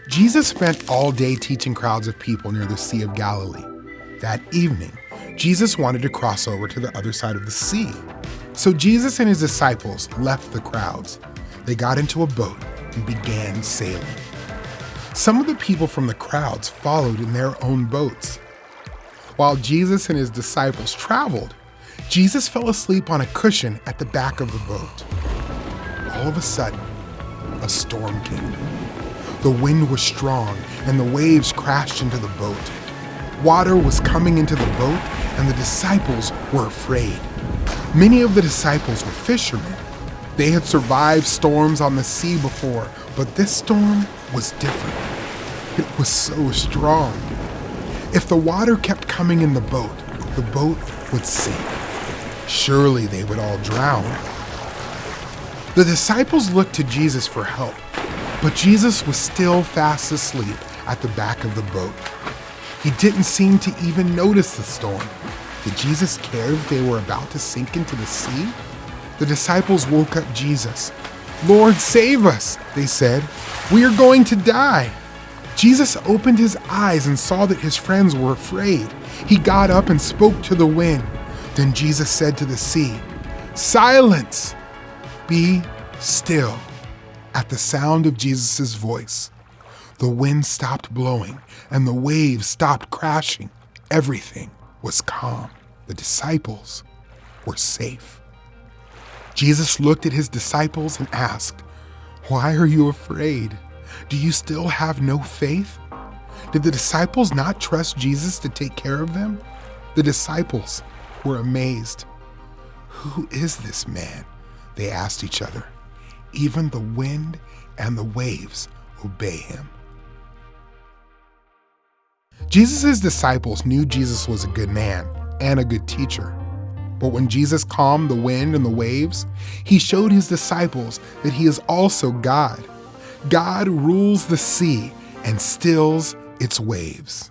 Jesus spent all day teaching crowds of people near the Sea of Galilee. That evening, Jesus wanted to cross over to the other side of the sea. So Jesus and his disciples left the crowds. They got into a boat and began sailing. Some of the people from the crowds followed in their own boats. While Jesus and his disciples traveled, Jesus fell asleep on a cushion at the back of the boat. All of a sudden, a storm came. The wind was strong and the waves crashed into the boat. Water was coming into the boat and the disciples were afraid. Many of the disciples were fishermen. They had survived storms on the sea before, but this storm was different. It was so strong. If the water kept coming in the boat would sink. Surely they would all drown. The disciples looked to Jesus for help, but Jesus was still fast asleep at the back of the boat. He didn't seem to even notice the storm. Did Jesus care if they were about to sink into the sea? The disciples woke up Jesus. "Lord, save us," they said. "We are going to die." Jesus opened his eyes and saw that his friends were afraid. He got up and spoke to the wind. Then Jesus said to the sea, "Silence! Be still." At the sound of Jesus' voice, the wind stopped blowing and the waves stopped crashing. Everything was calm. The disciples were safe. Jesus looked at his disciples and asked, "Why are you afraid? Do you still have no faith?" Did the disciples not trust Jesus to take care of them? The disciples were amazed. "Who is this man?" they asked each other. "Even the wind and the waves obey him." Jesus' disciples knew Jesus was a good man and a good teacher. But when Jesus calmed the wind and the waves, he showed his disciples that he is also God. God rules the sea and stills its waves.